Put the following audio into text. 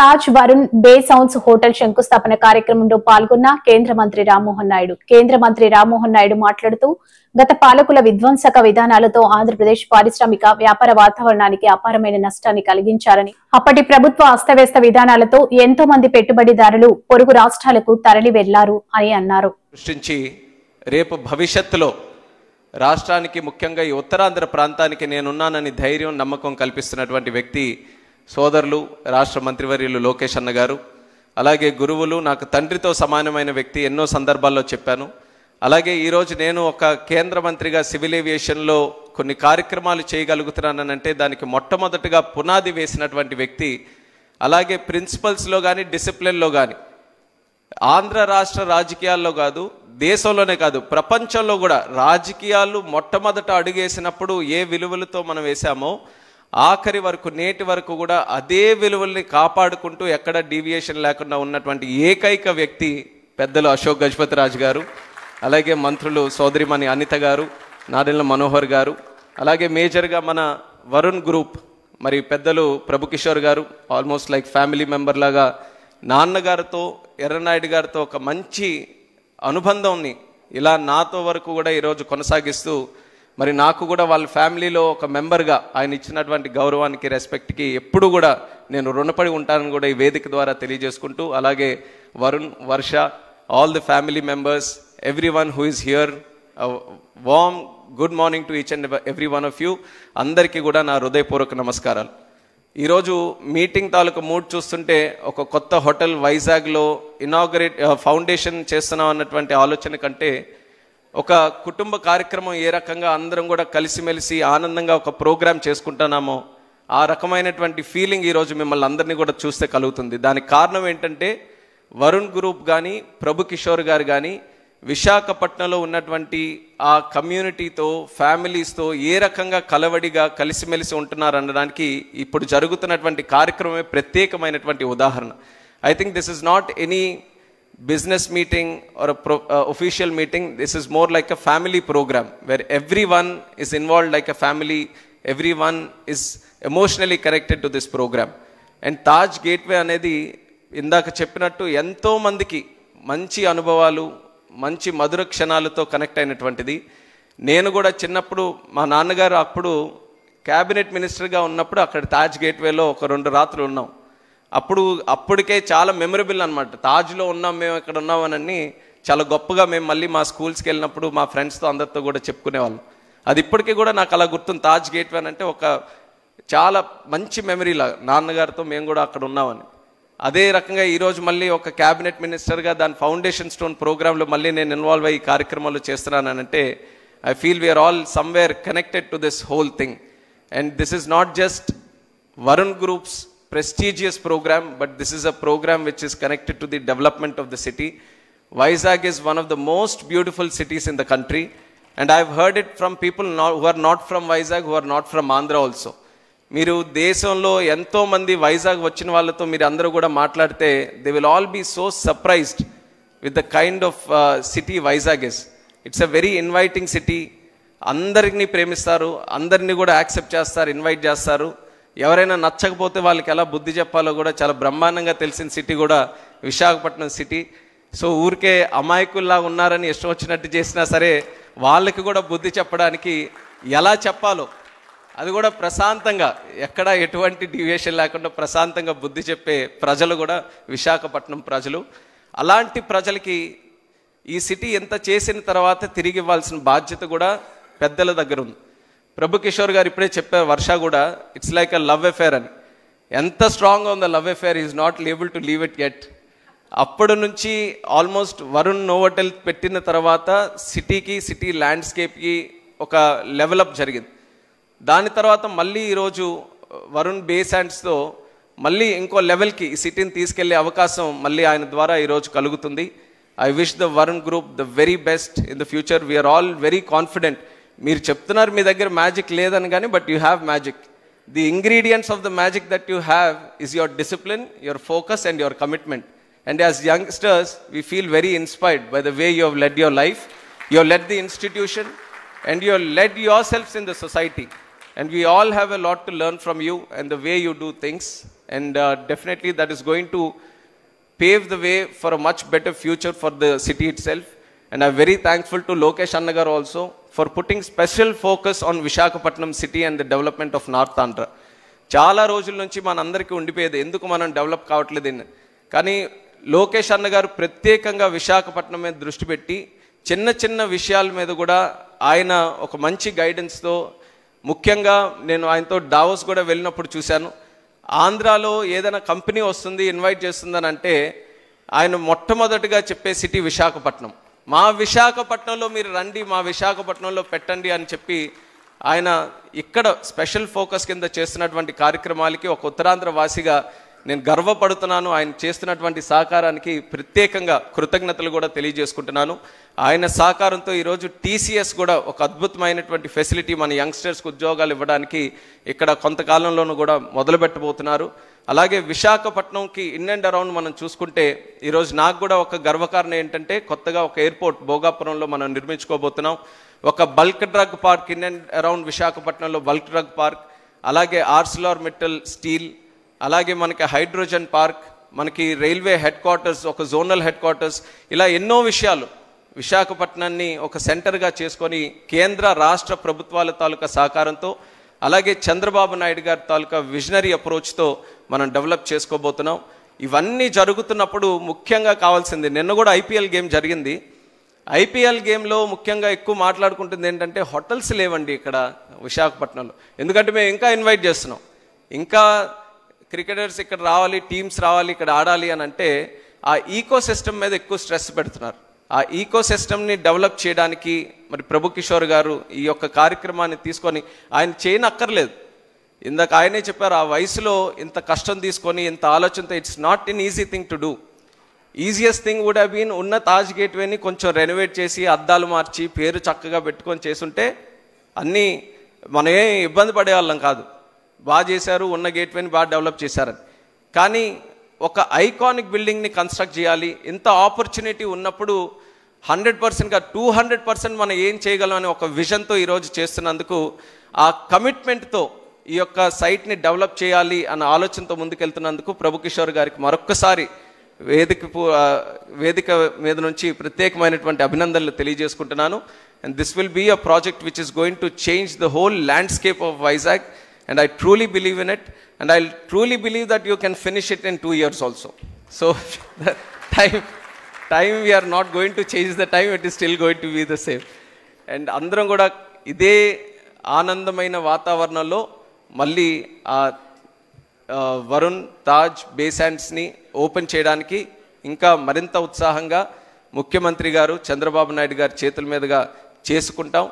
తాజ్ వరుణ్ బే sounds hotel శంకుస్థాపన కార్యక్రమంలో పాల్గొన్న కేంద్ర మంత్రి రామ్మోహన్ నాయుడు. కేంద్ర మంత్రి రామ్మోహన్ నాయుడు మాట్లాడుతూ గత పాలకుల విధ్వంసక విధానాలతో ఆంధ్రప్రదేశ్ పారిశ్రామిక వ్యాపార వాతావరణానికి అపారమైన నష్టాన్ని కలిగించారని, అప్పటి ప్రభుత్వ అస్తవ్యస్త విధానాలతో ఎంతో మంది పెట్టుబడిదారులు పొరుగు రాష్ట్రాలకు తరలి వెళ్లారు అని అన్నారు. రేపు భవిష్యత్తులో రాష్ట్రానికి ముఖ్యంగా ఈ ఉత్తరాంధ్ర ప్రాంతానికి నేనున్నానని ధైర్యం నమ్మకం కల్పిస్తున్నటువంటి వ్యక్తి సోదరులు రాష్ట్ర మంత్రివర్యులు లోకేష్ అన్న గారు. అలాగే గురువులు, నాకు తండ్రితో సమానమైన వ్యక్తి, ఎన్నో సందర్భాల్లో చెప్పాను. అలాగే ఈరోజు నేను ఒక కేంద్ర మంత్రిగా సివిల్ ఏవియేషన్లో కొన్ని కార్యక్రమాలు చేయగలుగుతున్నానంటే దానికి మొట్టమొదటిగా పునాది వేసినటువంటి వ్యక్తి. అలాగే ప్రిన్సిపల్స్లో కానీ డిసిప్లిన్లో కానీ ఆంధ్ర రాష్ట్ర రాజకీయాల్లో కాదు, దేశంలోనే కాదు ప్రపంచంలో కూడా రాజకీయాలు మొట్టమొదట అడుగేసినప్పుడు ఏ విలువలతో మనం వేసామో ఆఖరి వరకు నేటి వరకు కూడా అదే విలువల్ని కాపాడుకుంటూ ఎక్కడ డీవియేషన్ లేకుండా ఉన్నటువంటి ఏకైక వ్యక్తి పెద్దలు అశోక్ గజపతి రాజు గారు. అలాగే మంత్రులు సోదరిమణి అనిత గారు, నాదెళ్ల మనోహర్ గారు, అలాగే మేజర్గా మన వరుణ్ గ్రూప్ మరి పెద్దలు ప్రభు కిషోర్ గారు, ఆల్మోస్ట్ లైక్ ఫ్యామిలీ మెంబర్ లాగా నాన్నగారితో ఎర్రనాయుడు గారితో ఒక మంచి అనుబంధంని ఇలా నాతో వరకు కూడా ఈరోజు కొనసాగిస్తూ మరి నాకు కూడా వాళ్ళ ఫ్యామిలీలో ఒక మెంబర్గా ఆయన ఇచ్చినటువంటి గౌరవానికి, రెస్పెక్ట్కి ఎప్పుడు కూడా నేను రుణపడి ఉంటానని కూడా ఈ వేదిక ద్వారా తెలియజేసుకుంటూ, అలాగే Varun, Varsha, all the family members, everyone who is here, warm good morning to each and every one of you. అందరికీ కూడా నా హృదయపూర్వక నమస్కారాలు. ఈరోజు మీటింగ్ తాలూకు మూడ్ చూస్తుంటే ఒక కొత్త హోటల్ వైజాగ్లో ఫౌండేషన్ చేస్తున్నాం అన్నటువంటి ఆలోచన కంటే ఒక కుటుంబ కార్యక్రమం ఏ రకంగా అందరం కూడా కలిసిమెలిసి ఆనందంగా ఒక ప్రోగ్రాం చేసుకుంటున్నామో ఆ రకమైనటువంటి ఫీలింగ్ ఈరోజు మిమ్మల్ని అందరినీ కూడా చూస్తే కలుగుతుంది. దానికి కారణం ఏంటంటే వరుణ్ గ్రూప్ కానీ ప్రభు కిషోర్ గారు కానీ విశాఖపట్నంలో ఉన్నటువంటి ఆ కమ్యూనిటీతో, ఫ్యామిలీస్తో ఏ రకంగా కలవడిగా కలిసిమెలిసి ఉంటున్నారు అనడానికి ఇప్పుడు జరుగుతున్నటువంటి కార్యక్రమమే ప్రత్యేకమైనటువంటి ఉదాహరణ. I think this is not any business meeting or official meeting. This is more like a family program where everyone is involved like a family, everyone is emotionally connected to this program. And Taj Gateway anedi indaka cheppinattu ento mandiki manchi అనుభవాలు, మంచి మధుర క్షణాలతో connect అయినటువంటిది. నేను కూడా చిన్నప్పుడు మా నాన్నగారు అప్పుడు cabinet మినిస్టర్గా ఉన్నప్పుడు అక్కడ తాజ్ గేట్వేలో ఒక 2 రాత్రులు ఉన్నాం. అప్పటికే చాలా మెమరబుల్ అనమాట. తాజ్లో ఉన్నాం మేము, ఇక్కడ ఉన్నామని చాలా గొప్పగా మేము మళ్ళీ మా స్కూల్స్కి వెళ్ళినప్పుడు మా ఫ్రెండ్స్తో అందరితో కూడా చెప్పుకునేవాళ్ళం. అది ఇప్పటికీ కూడా నాకు అలా గుర్తుంది. తాజ్ గేట్వే అంటే ఒక చాలా మంచి మెమరీలా నాన్నగారితో మేము కూడా అక్కడ ఉన్నామని. అదే రకంగా ఈరోజు మళ్ళీ ఒక క్యాబినెట్ మినిస్టర్గా దాని ఫౌండేషన్ స్టోన్ ప్రోగ్రాంలో మళ్ళీ నేను ఇన్వాల్వ్ అయ్యి కార్యక్రమాలు చేస్తున్నానంటే I feel we're all somewhere connected to this whole thing. And this is not just Varun group's prestigious program, but this is a program which is connected to the development of the city. Vizag is one of the most beautiful cities in the country, and I've heard it from people who are not from Vizag, who are not from Andhra also. మీరు దేశంలో ఎంతో మంది వైజాగ్ వచ్చిన వాళ్ళతో మీరు అందరూ కూడా మాట్లాడితే they will all be so surprised with the kind of city Vizag is. It's a very inviting city. అందరిని ప్రేమిస్తారు, అందరినీ కూడా యాక్సెప్ట్ చేస్తారు, ఇన్వైట్ చేస్తారు. ఎవరైనా నచ్చకపోతే వాళ్ళకి ఎలా బుద్ధి చెప్పాలో కూడా చాలా బ్రహ్మాండంగా తెలిసిన సిటీ కూడా విశాఖపట్నం సిటీ. సో ఊరికే అమాయకుల్లా ఉన్నారని ఇష్టం వచ్చినట్టు చేసినా సరే వాళ్ళకి కూడా బుద్ధి చెప్పడానికి ఎలా చెప్పాలో అది కూడా ప్రశాంతంగా, ఎక్కడ ఎటువంటి డివియేషన్ లేకుండా ప్రశాంతంగా బుద్ధి చెప్పే ప్రజలు కూడా విశాఖపట్నం ప్రజలు. అలాంటి ప్రజలకి ఈ సిటీ ఎంత చేసిన తర్వాత తిరిగి ఇవ్వాల్సిన బాధ్యత కూడా పెద్దల దగ్గర ఉంది. ప్రభు కిషోర్ గారు ఇప్పుడే చెప్పారు, వర్ష కూడా it's like a love affair అని. ఎంత స్ట్రాంగ్గా ఉందో love affair, is not able to leave it yet. అప్పటి నుంచి ఆల్మోస్ట్ వరుణ్ నోవోటెల్ పెట్టిన తర్వాత సిటీకి, సిటీ ల్యాండ్స్కేప్కి ఒక లెవెలప్ జరిగింది. దాని తర్వాత మళ్ళీ ఈరోజు వరుణ్ బే శాండ్స్తో మళ్ళీ ఇంకో లెవెల్కి ఈ సిటీని తీసుకెళ్లే అవకాశం మళ్ళీ ఆయన ద్వారా ఈరోజు కలుగుతుంది. I wish the Varun group the very best in the future. We're all very confident. మీరు చెప్తున్నారు మీ దగ్గర మ్యాజిక్ లేదని కానీ, but you have magic. The ingredients of the magic that you have is your discipline, your focus and your commitment. And as youngsters we feel very inspired by the way you have led your life, you have led the institution and you have led your selves in the society. And we all have a lot to learn from you and the way you do things. and definitely that is going to pave the way for a much better future for the city itself. And I'm very thankful to Lokesh Annagar also for putting special focus on Visakhapatnam city and the development of North Andhra. చాలా రోజుల నుంచి మనందరికీ ఉండిపోయేది ఎందుకు మనం develop కావట్లేదని. కానీ లోకేష్ అన్న గారు ప్రత్యేకంగా విశాఖపట్నం మీద దృష్టి పెట్టి చిన్న చిన్న విషయాల మీద కూడా ఆయన ఒక మంచి గైడెన్స్తో, ముఖ్యంగా నేను ఆయనతో డావోస్ కూడా వెళ్ళినప్పుడు చూశాను. ఆంధ్రాలో ఏదైనా కంపెనీ వస్తుంది, ఇన్వైట్ చేస్తుందని అంటే ఆయన మొట్టమొదటిగా చెప్పే సిటీ విశాఖపట్నం. మా విశాఖపట్నంలో మీరు రండి, మా విశాఖపట్నంలో పెట్టండి అని చెప్పి ఆయన ఇక్కడ స్పెషల్ ఫోకస్ కింద చేస్తున్నటువంటి కార్యక్రమాలకి ఒక ఉత్తరాంధ్ర వాసిగా నేను గర్వపడుతున్నాను. ఆయన చేస్తున్నటువంటి సహకారానికి ప్రత్యేకంగా కృతజ్ఞతలు కూడా తెలియజేసుకుంటున్నాను. ఆయన సహకారంతో ఈరోజు టీసీఎస్ కూడా ఒక అద్భుతమైనటువంటి ఫెసిలిటీ మన యంగ్స్టర్స్కి ఉద్యోగాలు ఇవ్వడానికి ఇక్కడ కొంతకాలంలోనూ కూడా మొదలుపెట్టబోతున్నారు. అలాగే విశాఖపట్నంకి ఇన్ అండ్ అరౌండ్ మనం చూసుకుంటే ఈరోజు నాకు కూడా ఒక గర్వకారణం ఏంటంటే కొత్తగా ఒక ఎయిర్పోర్ట్ భోగాపురంలో మనం నిర్మించుకోబోతున్నాం. ఒక bulk drug park in and around విశాఖపట్నంలో బల్క్ డ్రగ్ పార్క్, అలాగే ఆర్సిలార్మిట్టల్ స్టీల్, అలాగే మనకి హైడ్రోజన్ పార్క్, మనకి రైల్వే హెడ్ క్వార్టర్స్, ఒక జోనల్ హెడ్ క్వార్టర్స్, ఇలా ఎన్నో విషయాలు విశాఖపట్నాన్ని ఒక సెంటర్గా చేసుకొని కేంద్ర రాష్ట్ర ప్రభుత్వాల తాలూకా సహకారంతో, అలాగే చంద్రబాబు నాయుడు గారి తాలూకా విజనరీ అప్రోచ్తో మనం డెవలప్ చేసుకోబోతున్నాం. ఇవన్నీ జరుగుతున్నప్పుడు ముఖ్యంగా కావాల్సింది, నిన్న కూడా ఐపీఎల్ గేమ్ జరిగింది. ఐపీఎల్ గేమ్లో ముఖ్యంగా ఎక్కువ మాట్లాడుకుంటుంది ఏంటంటే హోటల్స్ లేవండి ఇక్కడ విశాఖపట్నంలో. ఎందుకంటే మేము ఇంకా ఇన్వైట్ చేస్తున్నాం, ఇంకా క్రికెటర్స్ ఇక్కడ రావాలి, టీమ్స్ రావాలి, ఇక్కడ ఆడాలి అని అంటే ఆ ఈకో సిస్టమ్ మీద ఎక్కువ స్ట్రెస్ పెడుతున్నారు. ఆ ఈకో సిస్టమ్ని డెవలప్ చేయడానికి మరి ప్రభు కిషోర్ గారు ఈ యొక్క కార్యక్రమాన్ని తీసుకొని ఆయన చేయనక్కర్లేదు. ఇందాక ఆయనే చెప్పారు, ఆ వయసులో ఇంత కష్టం తీసుకొని ఇంత ఆలోచనతో it's not an easy thing to do. Easiest thing would have been ఉన్న తాజ్ గేట్వేని కొంచెం రెనోవేట్ చేసి అద్దాలు మార్చి పేరు చక్కగా పెట్టుకొని చేసుంటే అన్నీ మనం ఏం ఇబ్బంది పడేవాళ్ళం కాదు. బాగా చేశారు, ఉన్న గేట్వేని బాగా డెవలప్ చేశారని. కానీ ఒక ఐకానిక్ బిల్డింగ్ని కన్స్ట్రక్ట్ చేయాలి, ఇంత ఆపర్చునిటీ ఉన్నప్పుడు 100%గా 200% మనం ఏం చేయగలం అని ఒక విజన్తో ఈరోజు చేస్తున్నందుకు, ఆ కమిట్మెంట్తో ఈ యొక్క సైట్ని డెవలప్ చేయాలి అన్న ఆలోచనతో ముందుకెళ్తున్నందుకు ప్రభు కిషోర్ గారికి మరొక్కసారి వేదిక మీద నుంచి ప్రత్యేకమైనటువంటి అభినందనలు తెలియజేసుకుంటున్నాను. And this will be a project which is going to change the whole landscape of Vizag. And I truly believe in it, and I truly believe that you can finish it in 2 years also. So the time we are not going to change the time, it is still going to be the same. And అందరం కూడా ఇదే ఆనందమైన వాతావరణంలో మళ్ళీ ఆ Varun Taj బేసాండ్స్ని open చేయడానికి ఇంకా మరింత ఉత్సాహంగా ముఖ్యమంత్రి గారు చంద్రబాబు నాయుడు గారి చేతుల మీదుగా చేసుకుంటాం.